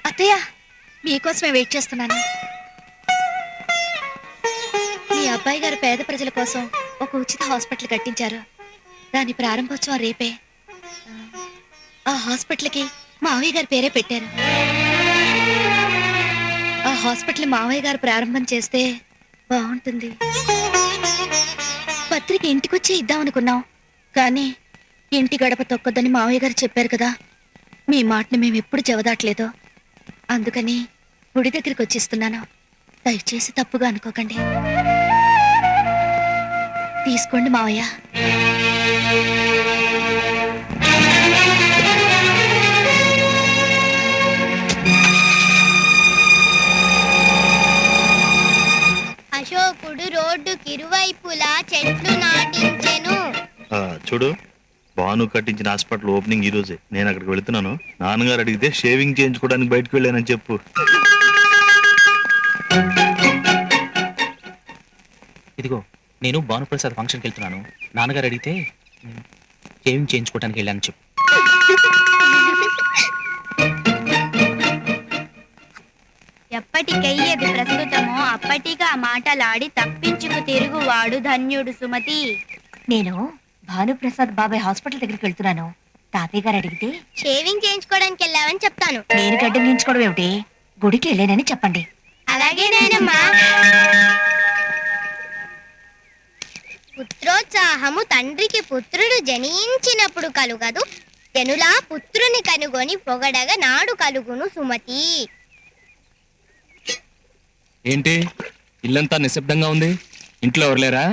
అత్తయ్య, మీకోసమే వెయిట్ చేస్తున్నాను. మీ అబ్బాయి గారు పేద ప్రజల కోసం ఒక ఉచిత హాస్పిటల్ కట్టించారు. దాని ప్రారంభోత్సవం రేపే. ఆ హాస్పిటల్కి మావయ్య గారి పేరే పెట్టారు. ఆ హాస్పిటల్ మావయ్య గారు ప్రారంభం చేస్తే బాగుంటుంది. పత్రిక ఇంటికొచ్చి ఇద్దామనుకున్నాం, కానీ ఇంటి గడప తొక్కొద్దని మావయ్య గారు చెప్పారు కదా. మీ మాటని మేము ఎప్పుడు జవదాట్లేదు. అందుకని గుడి దగ్గరికి వచ్చిస్తున్నాను. దయచేసి తప్పుగా అనుకోకండి. తీసుకోండి మావయ్య. అశోకుడు రోడ్డుకి ఇరువైపులా చెట్లు నాటించెను. చూడు, భాను కట్టించిన హాస్పిటల్ ఓపెనింగ్ ఈ రోజే. నేను అక్కడికి వెళుతున్నాను. నాన్నగారు అడిగితే షేవింగ్ చేయించుకోవడానికి బయటకు వెళ్ళానని చెప్పు. ఇదిగో, నేను భానుప్రసాద్ ఫంక్షన్కి వెళ్తున్నాను. నాన్నగారు అడిగితే షేవింగ్ చేయించుకోవడానికి వెళ్ళానని చెప్పు. ఎప్పటికయ్యేది ప్రస్తుతమో అప్పటిగా మాటలాడి తప్పించుకు తిరుగువాడు ధన్యుడు సుమతి. నేను భానుప్రసాద్ బాబాయ్ హాస్పిటల్ దగ్గరికి వెళ్తున్నాను. తాతయ్య గారు అడిగితే షేవింగ్ చేయించుకోవడానికి వెళ్ళావని చెప్తాను. నేను గడ్డం గీయించుకోవడం ఏమిటి, గుడికి వెళ్ళానని చెప్పండి. అలాగే నాయనమ్మా. పుత్రోత్సాహము తండ్రికి పుత్రుడు జనించినప్పుడు కలుగదు, జనులా పుత్రుని కనుగొని పొగడగా నాడు కలుగును సుమతి. ఏంటి ఇల్లంతా నిశ్శబ్దంగా ఉంది? ఇంట్లో ఎవరులేరా?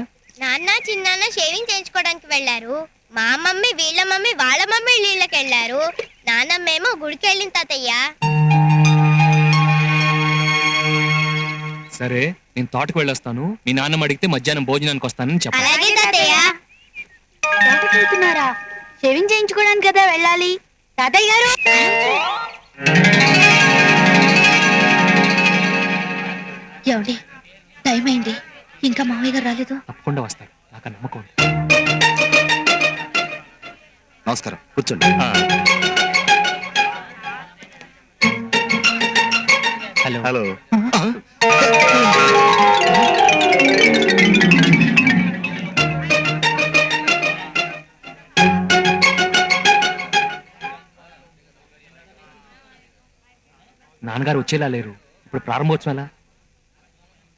నాన్న చిన్నాన్న షేవింగ్ చేయించుకోవడానికి వెళ్ళారు. మా మమ్మీ వీళ్ళ మమ్మీ వాళ్ళ మమ్మీ నీళ్ళకి వెళ్ళారు. నాన్నమ్మేమో గుడికి వెళ్ళిన తాతయ్య. సరే, నేను తోటకు వెళ్ళొస్తాను. మీ నాన్నమ్మ అడిగితే మధ్యాహ్నం భోజనానికి వస్తానని చెప్పాలి. అలాగే తాతయ్య. తోటకి వెళ్తున్నారా? షేవింగ్ చేయించుకోవడానికి కదా వెళ్ళాలి. తాతయ్య గారు, ఏమండి, టైం అయింది, ఇంకా మామయ్య గారు రాలేదు. తప్పకుండా వస్తారు, నాకు ఆ నమ్మకం ఉంది. నమస్కారం, కూర్చోండి. హలో. హలో. నాన్నగారు వచ్చేలా లేరు. ఇప్పుడు ప్రారంభోత్సవం ఎలా?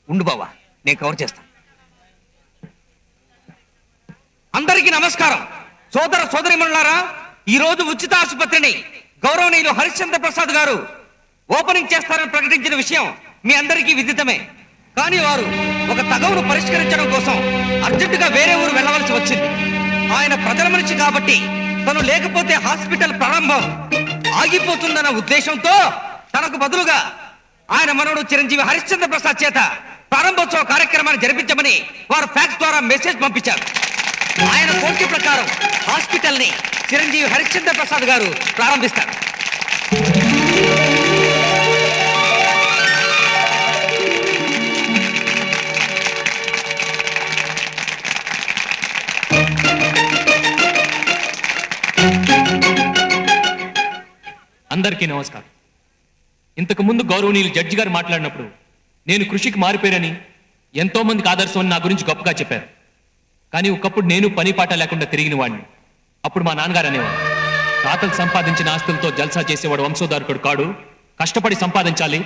ఉండు బావా, నేను కవర్ చేస్తాను. అందరికీ నమస్కారం. సోదర సోదరిమణులారా, ఈ రోజు ఉచిత ఆసుపత్రిని గౌరవనీయులు హరిశ్చంద్ర ప్రసాద్ గారు ఓపెనింగ్ చేస్తారని ప్రకటించిన విషయం మీ అందరికీ విదితమే. కానీ వారు ఒక తగవును పరిష్కరించడం కోసం అర్జెంటుగా వేరే ఊరు వెళ్ళవలసి వచ్చింది. ఆయన ప్రజల మనిషి కాబట్టి తను లేకపోతే హాస్పిటల్ ప్రారంభం ఆగిపోతుందన్న ఉద్దేశంతో తనకు బదులుగా ఆయన మనవడు చిరంజీవి హరిశ్చంద్ర ప్రసాద్ చేత ప్రారంభోత్సవ కార్యక్రమాన్ని జరిపించమని వారు ఫ్యాక్స్ ద్వారా మెసేజ్ పంపించారు. ఆయన కోరిక ప్రకారం హాస్పిటల్ ని చిరంజీవి హరిశ్చంద్ర ప్రసాద్ గారు ప్రారంభిస్తారు. అందరికీ నమస్కారం. ఇంతకు ముందు గౌరవనీయులు జడ్జి గారు మాట్లాడినప్పుడు నేను కృషికి మారిపోయానని, ఎంతో మందికి ఆదర్శం అని నా గురించి గొప్పగా చెప్పారు. కానీ ఒకప్పుడు నేను పని పాట లేకుండా తిరిగిన వాడిని. అప్పుడు మా నాన్నగారు అనేవాడు, తాతలు సంపాదించిన ఆస్తులతో జల్సా చేసేవాడు వంశోధారకుడు కాడు, కష్టపడి సంపాదించాలి,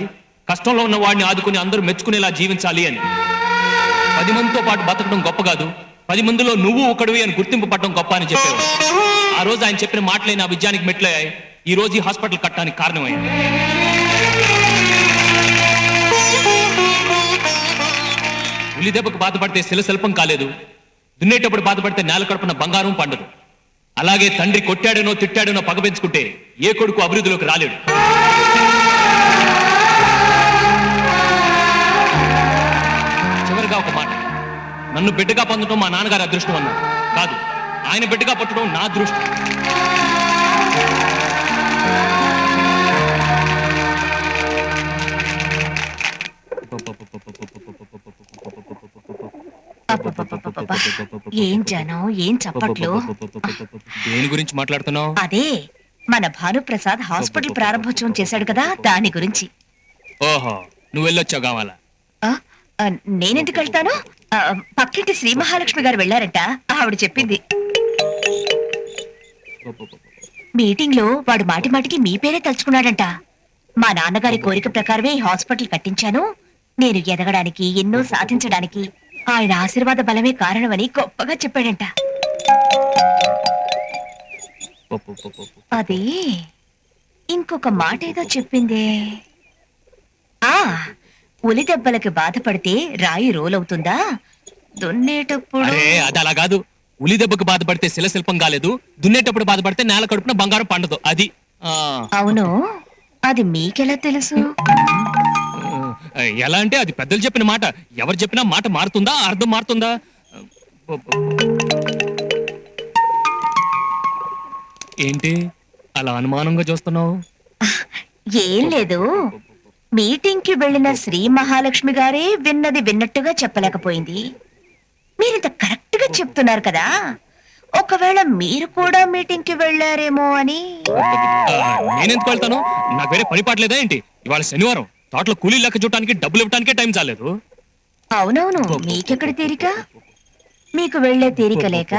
కష్టంలో ఉన్న వాడిని ఆదుకుని అందరూ మెచ్చుకునేలా జీవించాలి అని. 10 మందితో పాటు బతకడం గొప్ప కాదు, 10 మందిలో నువ్వు ఒకడివి అని గుర్తింపు పడడం గొప్ప అని చెప్పేవాడు. ఆ రోజు ఆయన చెప్పిన మాటలే నా విజయానికి మెట్లయ్యాయి. ఈ రోజు ఈ హాస్పిటల్ కట్టడానికి కారణమైంది. ఉలి దెబ్బకు బాధపడితే శిలశిల్పం కాలేదు, దున్నేటప్పుడు బాధపడితే నేల కడుపున బంగారం పండదు. అలాగే తండ్రి కొట్టాడనో తిట్టాడనో పగ పెంచుకుంటే ఏ కొడుకు అభివృద్ధిలోకి రాలేడు. చివరిగా ఒక మాట, నన్ను బిడ్డగా పొందడం మా నాన్నగారి అదృష్టం అన్నాడు. కాదు, ఆయన బిడ్డగా పుట్టడం నా అదృష్టం. ఏం జనం, ఏం చప్పట్లు. దేని గురించి మాట్లాడుతున్నావు? అదే మన భానుప్రసాద్ హాస్పిటల్ ప్రారంభోత్సవం చేశాడు కదా, దాని గురించి. ఓహో, నువ్వు వెళ్ళొచ్చావు కావాలా? ఆ, ఆ, నేనెందుకు వెళ్తాను? పక్కింటి శ్రీ మహాలక్ష్మి గారు వెళ్ళారట, ఆవిడ చెప్పింది. మీటింగ్ లో వాడు మాటి మాటికి మీ పేరే తలుచుకున్నాడంట. మా నాన్నగారి కోరిక ప్రకారమే ఈ హాస్పిటల్ కట్టించాను, నేను ఎదగడానికి, ఎన్నో సాధించడానికి ఆయన ఆశీర్వాద బలమే కారణమని గొప్పగా చెప్పాడంట. అది ఇంకొక మాట ఏదో చెప్పిందే. ఆ ఉలి దెబ్బలకి బాధపడితే రాయి రోలవుతుందా, దున్నేటప్పుడు. అరే అది అలా కాదు. ఉలి దెబ్బకు బాధపడితే శిలశిల్పం కాలేదు, దున్నేటప్పుడు బాధపడితే నేల కడుపున బంగారం పండదు. అది అవును, అది మీకెలా తెలుసు? ఎలా అంటే అది పెద్దలు చెప్పిన మాట. ఎవరు చెప్పినా మాట మారుతుందా, అర్థం మారుతుందా? ఏంటి అలా అనుమానంగా చూస్తున్నావు? ఏం లేదు, మీటింగ్ కి వెళ్ళిన శ్రీ మహాలక్ష్మి గారే విన్నది విన్నట్టుగా చెప్పలేకపోయింది. మీరింత కరెక్ట్ గా చెప్తున్నారు కదా, ఒకవేళ మీరు కూడా మీటింగ్ కి వెళ్ళారేమో అని. నేనెందుకు వెళ్తాను? నాకు వేరే పని పాటలేదా ఏంటి? ఇవాళ శనివారం, తోటలో కూలీ లెక్క చూడటానికి డబ్బులు ఇవ్వడానికే టైం చాలేదు. అవునవును, మీకెక్కడ తీరిక? మీకు వెళ్లే తీరిక లేక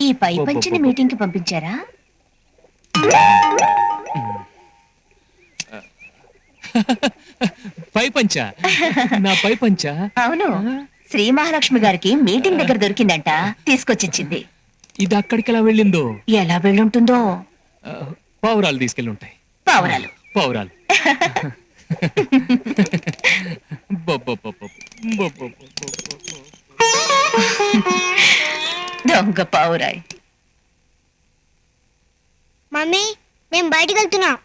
ఈ పై పంచిని మీటింగ్ కి పంపించారా? పై పంచా? నా పై పంచా? అవును, శ్రీ మహాలక్ష్మి గారికి మీటింగ్ దగ్గర దొరికిందంట, తీసుకొచ్చిచ్చింది. ఇది అక్కడికి ఎలా వెళ్ళిందో? ఎలా వెళ్ళుంటుందో? పావురాలు తీసుకెళ్ళి ఉంటాయి. పావురాలు పావురాలు. దొంగ పావురాయ్. మమ్మీ మేము బయటికి వెళ్తున్నాం.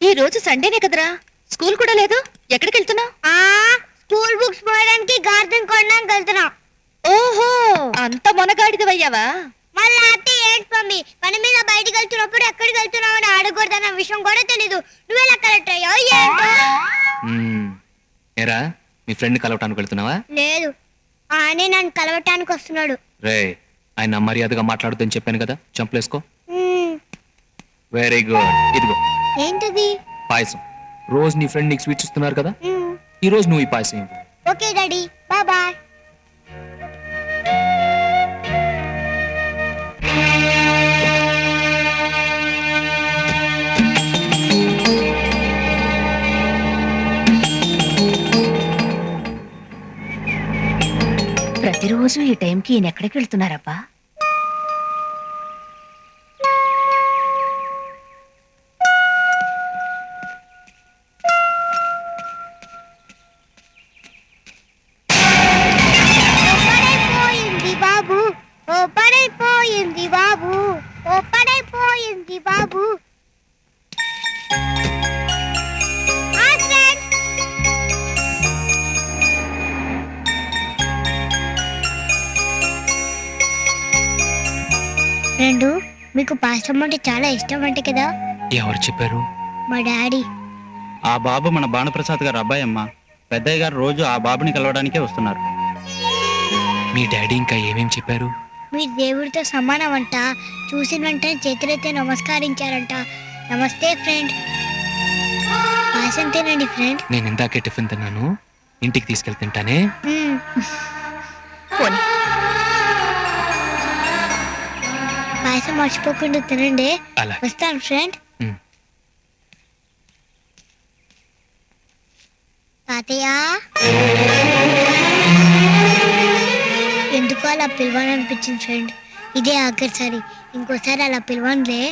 ఈ రోజు సండేనే కదరా, స్కూల్ కూడా లేదు. ఎక్కడికి వెళ్తున్నావు? స్కూల్ బుక్స్ పోయడానికి గార్డెన్ కొనడానికి వెళ్తున్నాం. ఓహో, అంత మొనగాడిదవయ్యావా? మళ్ళీ అత్తే ఏంటి మమ్మీ, పని మీద బయటికి వెళ్తున్నప్పుడు ఎక్కడికి వెళ్తున్నావు అని అడగకూడదన్న విషయం కూడా తెలీదు. నువ్వెలా కలెక్ట్ అయ్యావు ఏంటో? ఏరా, మీ ఫ్రెండ్ కలవటానికి వెళ్తున్నావా? లేదు, ఆయనే నన్ను కలవటానికి వస్తున్నాడు. రే, ఆయన మర్యాదగా మాట్లాడుతుందని చెప్పాను కదా, చంపలేసుకో. మ్మ్. Very good. ఇదిగో ఏంటది? పాయసం. రోజు నీ ఫ్రెండ్ నీకు స్వీట్స్ ఇస్తున్నారు కదా, మ్మ్. ఈ రోజు నువ్వు ఈ పాయసం ఇవ్వు. Okay daddy, bye bye. ప్రతిరోజు ఈ టైంకి ఈయన ఎక్కడికి వెళ్తున్నారబ్బా? పడైపోయింది బాబు, ఓ పడైపోయింది బాబు, ఓ పడైపోయింది బాబు. ఫ్రెండు, మీకు పాయసం అంటే చాలా ఇష్టం అంటే కదా? ఎవరు చెప్పారు? మా డాడీ. ఆ బాబు మన భానుప్రసాద్ గారు అబ్బాయి అమ్మా. పెద్దయ్య గారు రోజు ఆ బాబుని కలవడానికే వస్తున్నారు. మీ డాడీ ఇంకా ఏమేం చెప్పారు? మీరు దేవుడితో సమానం అంట, చూసిన వెంటనే చేతులైతే నమస్కరించారంట. నమస్తే ఫ్రెండ్. పాయసం తినండి ఫ్రెండ్. నేను ఇందాకే టిఫిన్ తిన్నాను, ఇంటికి తీసుకెళ్లి తింటానే. పోనీ, పాయసం మర్చిపోకుండా తినండి. అలా. వస్తాను ఫ్రెండ్. తాతయ్య, ఎందుకు అలా పిలవాలనిపించింది ఫ్రెండ్? ఇదే ఆఖరిసారి, ఇంకోసారి అలా పిలవనులే.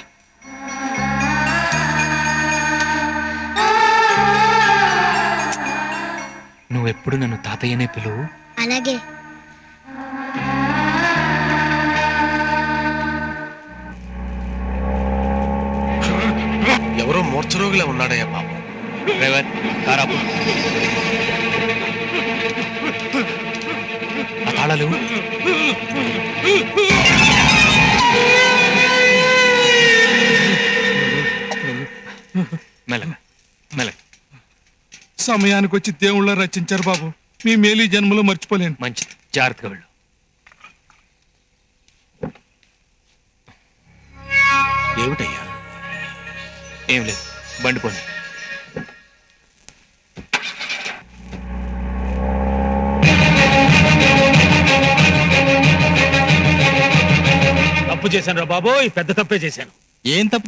నువ్వెప్పుడు నన్ను తాతయ్యనే పిలువు. అలాగే. ఎవరో మూర్ఛరోగిలా ఉన్నాడయ్యా బాబు. డ్రైవర్, కారాపు. ఆ తాళాలు. మెల్లగా మెల్లగా. సమయానికి వచ్చి దేవుళ్ళ రచించారు బాబు, మీ మేలు ఈ జన్మలో మర్చిపోలేను. మంచిది, జాగ్రత్తగా వెళ్ళు. ఏమిటయ్యా? ఏం లేదు, బండి పోనీ. తప్పు చేశాను రా బాబోయ్, పెద్ద తప్పే చేశాను. ఏం తప్పు